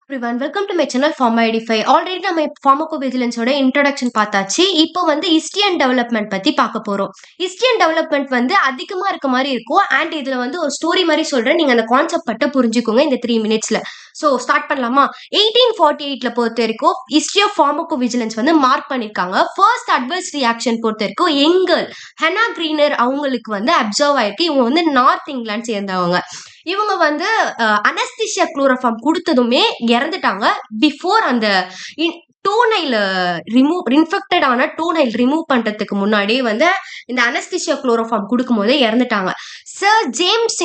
Everyone welcome to my channel ஃபார்மா85. Already நம்ம ஃபார்மகோவிஜிலன்ஸோட இன்ட்ரோடக்ஷன் பார்த்தாச்சு. இப்போ வந்து ஹிஸ்டரி டெவலப்மெண்ட் பத்தி பார்க்க போறோம். ஹிஸ்டரி டெவலப்மெண்ட் வந்து அதிகமா இருக்க மாதிரி இருக்கும். அண்ட் இதுல வந்து ஒரு ஸ்டோரி மாதிரி சொல்றேன். நீங்க அந்த கான்செப்ட் பட்ட புரிஞ்சுக்கோங்க இந்த 3 மினிட்ஸ்ல. ஸோ ஸ்டார்ட் பண்ணலாமா? 1848ல பொறுத்த வரைக்கும் ஹிஸ்டரி ஆஃப் ஃபார்மகோவிஜிலன்ஸ் வந்து மார்க் பண்ணிருக்காங்க. ஃபர்ஸ்ட் அட்வர்ஸ் ரியாக்ஷன் பொறுத்த வரைக்கும் எங்கல் ஹெனா கிரீனர் அவங்களுக்கு வந்து அப்சர்வ் ஆயிருக்கு. இவங்க வந்து நார்த் இங்கிலாந்து சேர்ந்தவங்க. இவங்க வந்து அனஸ்திஷியா குளோரோஃபார்ம் கொடுத்ததுமே இறந்துட்டாங்க. பிஃபோர் அந்த டோனைல் இன்ஃபெக்டட் ஆன டோனைல் ரிமூவ் பண்றதுக்கு முன்னாடியே வந்து இந்த அனஸ்திஷியா குளோரோஃபார்ம் கொடுக்கும் போதே இறந்துட்டாங்க. சர் ஜேம்ஸ்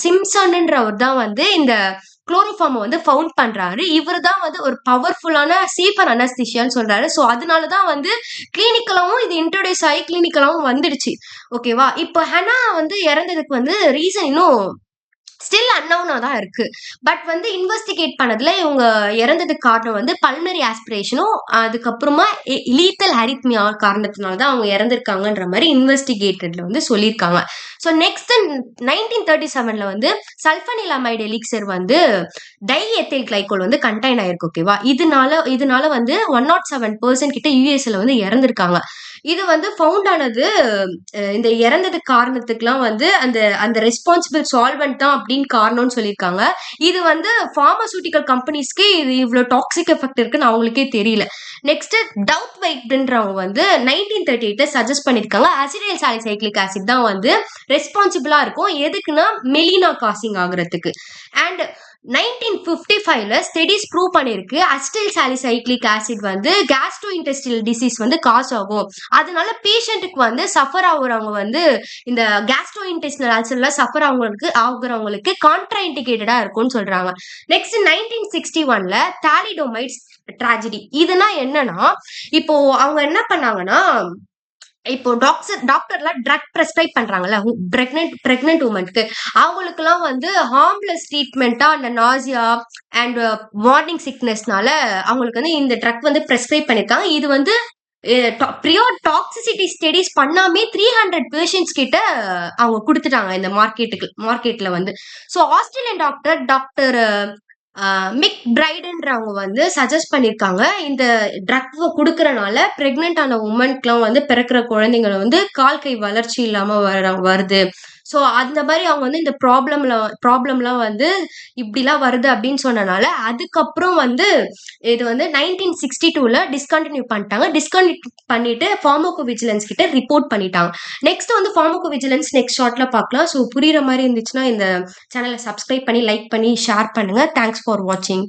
சிம்சன்ன்றவர் தான் வந்து இந்த குளோரோஃபார்ம் வந்து ஃபவுண்ட் பண்றாரு. இவர் தான் வந்து ஒரு பவர்ஃபுல்லான சேஃபர் அனஸ்திஷியான்னு சொல்றாரு. ஸோ அதனாலதான் வந்து கிளினிக்கலாவும் இது இன்ட்ரோடியூஸ் ஆகி கிளினிக்கலாவும் வந்துடுச்சு. ஓகேவா? இப்போ ஹெனா வந்து இறந்ததுக்கு வந்து ரீசன் இன்னும் ஸ்டில் அன்னவுனா தான் இருக்கு. பட் வந்து இன்வெஸ்டிகேட் பண்ணதுல இவங்க இறந்ததுக்கு காரணம் வந்து பல்மரி ஆஸ்பிரேஷனும் அதுக்கப்புறமா லீத்தல் ஹரித்மியா காரணத்தினால தான் அவங்க இறந்திருக்காங்கன்ற மாதிரி இன்வெஸ்டிகேட்டட்ல வந்து சொல்லியிருக்காங்க. ஸோ நெக்ஸ்ட் 1937ல வந்து சல்ஃபனிலமைடு எலிக்சர் வந்து டை எத்தில் கிளைகோல் வந்து கண்டைன் ஆயிருக்கு. ஓகேவா? இதனால வந்து 107% கிட்ட யூஎஸ்ல வந்து இறந்திருக்காங்க. இது வந்து ஃபவுண்ட் ஆனது இந்த இறந்தது காரணத்துக்குலாம் வந்து அந்த அந்த ரெஸ்பான்சிபிள் சால்வெண்ட் தான் அப்படின்னு காரணம்னு சொல்லியிருக்காங்க. இது வந்து பார்மசூட்டிக்கல் கம்பெனிஸ்க்கு இது இவ்வளவு டாக்ஸிக் எஃபெக்ட் இருக்குன்னு அவங்களுக்கே தெரியல. நெக்ஸ்ட் டவுட் வைட்ன்றவங்க வந்து 1938ல சஜஸ்ட் பண்ணிருக்காங்க அசிடைல் சாலிசைக்ளிக் ஆசிட் தான் வந்து ரெஸ்பான்சிபிளா இருக்கும். எதுக்குன்னா மெலினா காசிங் ஆகுறதுக்கு. அண்ட் 1955ல ஸ்டடிஸ் ப்ரூவ் பண்ணிருக்கு அசிடைல் சாலிசைக்ளிக் ஆசிட் வந்து கேஸ்ட்ரோ இன்டெஸ்டினல் டிசீஸ் வந்து காஸ் ஆகும். அதனால பேஷண்ட்டுக்கு வந்து சஃபர் ஆகுறவங்க வந்து இந்த கேஸ்ட்ரோ இன்டெஸ்டினல் அல்சர்ல சஃபர் ஆகுறவங்களுக்கு கான்ட்ரா இண்டிகேட்டடா இருக்கும்னு சொல்றாங்க. நெக்ஸ்ட் 1961ல தாலிடோமைட்ஸ் ட்ராஜடி. இதுனா என்னன்னா, இப்போ அவங்க என்ன பண்ணாங்கன்னா, இப்போ டாக்டர்லாம் ட்ரக் ப்ரெஸ்கிரைப் பண்றாங்கல்ல பிரெக்னென்ட் உமனுக்கு, அவங்களுக்கு எல்லாம் வந்து ஹார்ம்லெஸ் ட்ரீட்மெண்டா அந்த நாசியா அண்ட் மார்னிங் சிக்னஸ்னால அவங்களுக்கு வந்து இந்த ட்ரக் வந்து ப்ரெஸ்கிரைப் பண்ணிருக்காங்க. இது வந்து ப்ரியோர் டாக்ஸிசிட்டி ஸ்டடிஸ் பண்ணாமே 300 பேஷண்ட்ஸ் கிட்ட அவங்க கொடுத்துட்டாங்க இந்த மார்க்கெட்ல வந்து. ஸோ ஆஸ்திரேலியன் டாக்டர் மிக் பிரைடுன்றவங்க வந்து சஜஸ்ட் பண்ணிருக்காங்க இந்த ட்ரக் குடுக்கறனால பிரெக்னென்ட் ஆன உமனுக்குலாம் வந்து பிறக்கிற குழந்தைங்களை வந்து கால் கை வளர்ச்சி இல்லாம வருது. ஸோ அந்த மாதிரி அவங்க வந்து இந்த ப்ராப்ளம்லாம் வந்து இப்படிலாம் வருது அப்படின்னு சொன்னனால அதுக்கப்புறம் வந்து இது வந்து 1962ல டிஸ்கண்டினியூ பண்ணிட்டாங்க. டிஸ்கண்டினியூ பண்ணிட்டு ஃபார்மகோவிஜிலன்ஸ் கிட்ட ரிப்போர்ட் பண்ணிட்டாங்க. நெக்ஸ்ட் வந்து ஃபார்மகோவிஜிலன்ஸ் நெக்ஸ்ட் ஷார்ட்ல பார்க்கலாம். ஸோ புரியுற மாதிரி இருந்துச்சுன்னா இந்த சேனலை சப்ஸ்கிரைப் பண்ணி லைக் பண்ணி ஷேர் பண்ணுங்க. தேங்க்ஸ் ஃபார் வாட்சிங்.